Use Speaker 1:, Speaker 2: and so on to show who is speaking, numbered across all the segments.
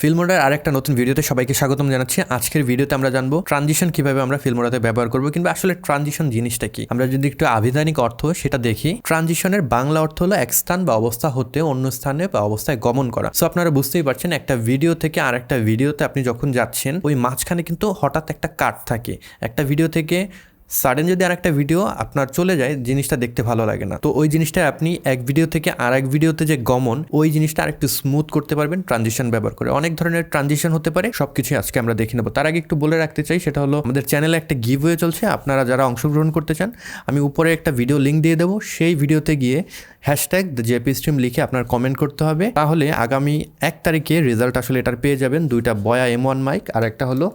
Speaker 1: ফিল্মোরার আরেকটা নতুন ভিডিওতে সবাইকে স্বাগতম জানাচ্ছি। আজকের ভিডিওতে আমরা জানবো ট্রানজিশন কিভাবে আমরা ফিল্মোরাতে ব্যবহার করব, কিংবা আসলে ট্রানজিশন জিনিসটা কি। আমরা যদি একটু আবিধানিক অর্থ সেটা দেখি, ট্রানজিশনের বাংলা অর্থ হলো এক স্থান বা অবস্থা হতে অন্য স্থানে বা অবস্থায় গমন করা। সো আপনারা বুঝতেই পারছেন, একটা ভিডিও থেকে আরেকটা ভিডিওতে আপনি যখন যাচ্ছেন, ওই মাঝখানে কিন্তু হঠাৎ একটা কাট থাকে। একটা ভিডিও থেকে সাডেন যদি আর একটা ভিডিও আপনার চলে যায়, জিনিসটা দেখতে ভালো লাগে না। তো ওই জিনিসটা আপনি এক ভিডিও থেকে আর এক ভিডিওতে যে গমন, ওই জিনিসটা আরেকটু স্মুথ করতে পারবেন ট্রানজিশন ব্যবহার করে। অনেক ধরনের ট্রানজিশন হতে পারে, সবকিছু আজকে আমরা দেখে নেবো। তার আগে একটু বলে রাখতে চাই, সেটা হলো আমাদের চ্যানেলে একটা গিভওয়ে চলছে। আপনারা যারা অংশগ্রহণ করতে চান, আমি উপরে একটা ভিডিও লিঙ্ক দিয়ে দেবো। সেই ভিডিওতে গিয়ে হ্যাশট্যাগ জেপিস্ট্রিম লিখে আপনার কমেন্ট করতে হবে। তাহলে আগামী 1 তারিখে রেজাল্ট আসলে এটার পেয়ে যাবেন। দুইটা বয়া M1 মাইক আর একটা হলো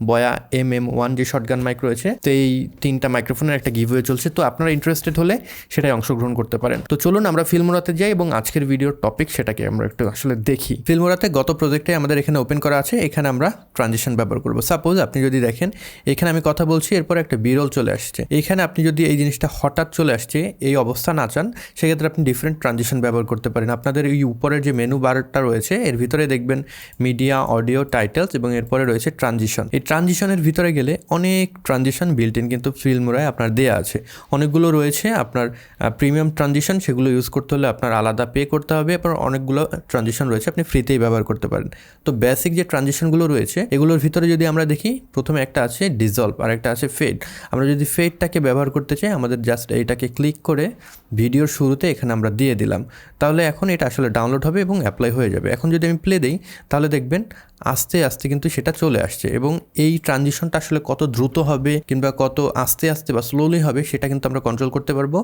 Speaker 1: বয়া MM1 যে শর্টগান মাইক রয়েছে। তো এই 3টা মাইক্রোফোনের একটা গিভওয়ে চলছে। তো আপনারা ইন্টারেস্টেড হলে সেটাই অংশগ্রহণ করতে পারেন। তো চলুন আমরা ফিল্মোরাতে যাই এবং আজকের ভিডিওর টপিক সেটাকে আমরা একটু আসলে দেখি। ফিল্মোরাতে গত প্রজেক্টে আমাদের এখানে ওপেন করা আছে। এখানে আমরা ট্রানজিশন ব্যবহার করবো। সাপোজ আপনি যদি দেখেন, এখানে আমি কথা বলছি, এরপর একটা বিরল চলে আসছে। এখানে আপনি যদি এই জিনিসটা হঠাৎ চলে আসছে, এই অবস্থা না চান, সেক্ষেত্রে আপনি ডিফারেন্ট ট্রানজিশন ব্যবহার করতে পারেন। আপনাদের এই উপরের যে মেনু বারটা রয়েছে, এর ভিতরে দেখবেন মিডিয়া, অডিও, টাইটেলস এবং এরপরে রয়েছে ট্রানজিশন। এই ট্রানজিশনের ভিতরে গেলে অনেক ট্রানজিশন বিল্ট ইন কিন্তু ফিল্মোরায় আপনার দেয়া আছে। অনেকগুলো রয়েছে আপনার প্রিমিয়াম ট্রানজিশন, সেগুলো ইউজ করতে হলে আপনার আলাদা পে করতে হবে। এরপর অনেকগুলো ট্রানজিশন রয়েছে আপনি ফ্রিতেই ব্যবহার করতে পারেন। তো বেসিক যে ট্রানজিশনগুলো রয়েছে, এগুলোর ভিতরে যদি আমরা দেখি, প্রথমে একটা আছে ডিজলভ আর একটা আছে ফেড। আমরা যদি ফেডটাকে ব্যবহার করতে চাই, আমাদের জাস্ট এইটাকে ক্লিক করে ভিডিওর শুরুতে এখানে আমরা দিয়ে দিলাম। তাহলে এখন এটা আসলে ডাউনলোড হবে এবং অ্যাপ্লাই হয়ে যাবে। এখন যদি আমি প্লে দিই, তাহলে দেখবেন আস্তে আস্তে কিন্তু সেটা চলে আসছে। এবং এই ট্রানজিশনটা আসলে কত দ্রুত হবে কিংবা কত আস্তে আস্তে বা স্লোলি হবে, সেটা কিন্তু আমরা কন্ট্রোল করতে পারবো।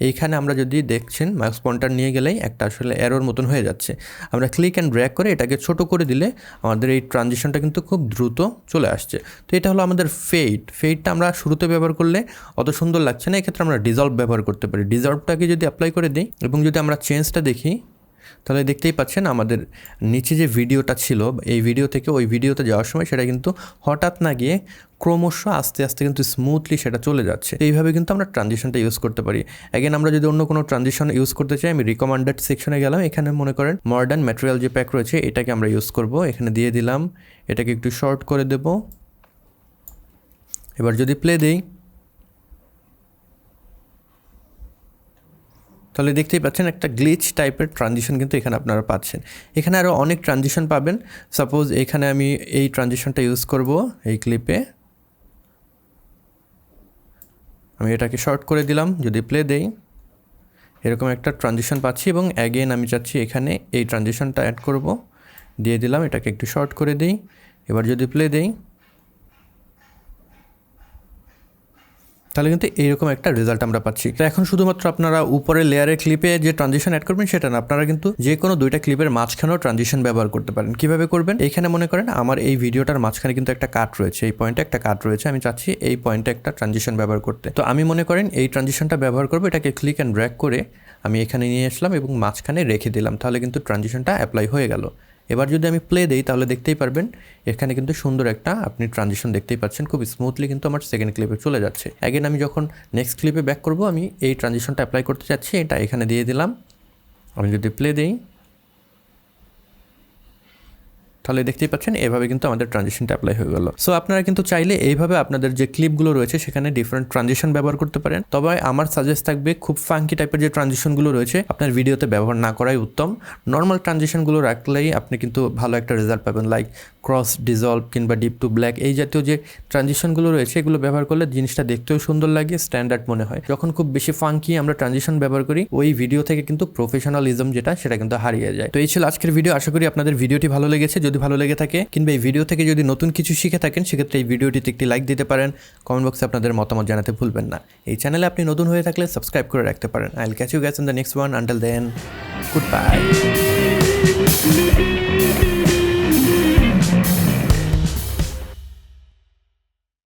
Speaker 1: এইখানে আমরা যদি দেখছেন, মাউস পয়েন্টার নিয়ে গেলেই একটা আসলে এরর মতন হয়ে যাচ্ছে। আমরা ক্লিক অ্যান্ড ড্র্যাগ করে এটাকে ছোট করে দিলে আমাদের এই ট্রানজিশনটা কিন্তু খুব দ্রুত চলে আসছে। তো এটা হলো আমাদের ফেডটা আমরা শুরুতে ব্যবহার করলে অত সুন্দর লাগছে না। এক্ষেত্রে আমরা ডিজলভ ব্যবহার করতে পারি। ডিজলভটাকে যদি অ্যাপ্লাই করে দিই এবং যদি আমরা চেঞ্জটা দেখি, তাহলে দেখতেই পাচ্ছেন আমাদের নিচে যে ভিডিওটা ছিল, এই ভিডিও থেকে ওই ভিডিওতে যাওয়ার সময় সেটা কিন্তু হঠাৎ না গিয়ে ক্রমশ আস্তে আস্তে কিন্তু স্মুথলি সেটা চলে যাচ্ছে। এইভাবে কিন্তু আমরা ট্রানজিশনটা ইউজ করতে পারি। অ্যাগেন আমরা যদি অন্য কোনো ট্রানজিশন ইউজ করতে চাই, আমি রিকমেন্ডেড সেকশনে গেলাম। এখানে মনে করেন মডার্ন ম্যাটেরিয়াল যে প্যাক রয়েছে, এটাকে আমরা ইউজ করব। এখানে দিয়ে দিলাম, এটাকে একটু শর্ট করে দেব। এবার যদি প্লে দিই, তাহলে দেখতেই পাচ্ছেন একটা গ্লিচ টাইপের ট্রানজিশন কিন্তু এখানে আপনারা পাচ্ছেন। এখানে আরও অনেক ট্রানজিশন পাবেন। সাপোজ এখানে আমি এই ট্রানজিশনটা ইউজ করব। এই ক্লিপে আমি এটাকে শর্ট করে দিলাম। যদি প্লে দেই, এরকম একটা ট্রানজিশন পাচ্ছি। এবং অ্যাগেন আমি চাচ্ছি এখানে এই ট্রানজিশনটা অ্যাড করব, দিয়ে দিলাম, এটাকে একটু শর্ট করে দিই। এবার যদি প্লে দেই, তাহলে কিন্তু এইরকম একটা রেজাল্ট আমরা পাচ্ছি। তো এখন শুধুমাত্র আপনারা উপরে লেয়ারের ক্লিপে যে ট্রানজিশন অ্যাড করবেন সেটা না, আপনারা কিন্তু যে কোনো দুইটা ক্লিপের মাঝখানেও ট্রানজিশন ব্যবহার করতে পারেন। কিভাবে করবেন? এখানে মনে করেন আমার এই ভিডিওটার মাঝখানে কিন্তু একটা কাট রয়েছে, এই পয়েন্টে একটা কাট রয়েছে। আমি চাচ্ছি এই পয়েন্টে একটা ট্রানজিশন ব্যবহার করতে। তো আমি মনে করেন এই ট্রানজিশনটা ব্যবহার করবো। এটাকে ক্লিক অ্যান্ড ড্র্যাগ করে আমি এখানে নিয়ে আসলাম এবং মাঝখানে রেখে দিলাম। তাহলে কিন্তু ট্রানজিশনটা অ্যাপ্লাই হয়ে গেল। এবার যদি আমি প্লে দিই, তাহলে দেখতেই পারবেন এখানে কিন্তু সুন্দর একটা আপনি ট্রানজিশন দেখতেই পাচ্ছেন। খুব স্মুথলি কিন্তু আমার সেকেন্ড ক্লিপে চলে যাচ্ছে। অ্যাগেন আমি যখন নেক্সট ক্লিপে ব্যাক করব, আমি এই ট্রানজিশনটা অ্যাপ্লাই করতে চাচ্ছি, এটা এখানে দিয়ে দিলাম। আমি যদি প্লে দিই, তাহলে দেখতেই পাচ্ছেন এভাবে কিন্তু আমাদের ট্রানজিশনটা অ্যাপ্লাই হয়ে গেল। সো আপনারা কিন্তু চাইলে এইভাবে আপনাদের যে ক্লিপগুলো রয়েছে সেখানে ডিফারেন্ট ট্রানজিশন ব্যবহার করতে পারেন। তবে আমার সাজেস্ট থাকবে, খুব ফাঙ্কি টাইপের যে ট্রানজিশনগুলো রয়েছে আপনার ভিডিওতে ব্যবহার না করাই উত্তম। নর্মাল ট্রানজিশনগুলো রাখলেই আপনি কিন্তু ভালো একটা রেজাল্ট পাবেন। লাইক ক্রস, ডিজলভ কিংবা ডিপ টু ব্ল্যাক, এই জাতীয় যে ট্রানজিশনগুলো রয়েছে, এগুলো ব্যবহার করলে জিনিসটা দেখতেও সুন্দর লাগে, স্ট্যান্ডার্ড মনে হয়। যখন খুব বেশি ফাঙ্কি আমরা ট্রানজিশন ব্যবহার করি, ওই ভিডিও থেকে কিন্তু প্রফেশনালিজম যেটা, সেটা কিন্তু হারিয়ে যায়। তো এই ছিল আজকের ভিডিও। আশা করি আপনাদের ভিডিওটি ভালো লেগেছে। যদি ভালো লেগে থাকে কিংবা এই ভিডিও থেকে যদি নতুন কিছু শিখে থাকেন, সেক্ষেত্রে এই ভিডিওটিতে একটি লাইক দিতে পারেন। কমেন্ট বক্সে আপনাদের মতামত জানাতে ভুলবেন না। এই চ্যানেলে আপনি নতুন হয়ে থাকলে সাবস্ক্রাইব করে রাখতে পারেন। I will catch you guys in the next one. Until then, good by.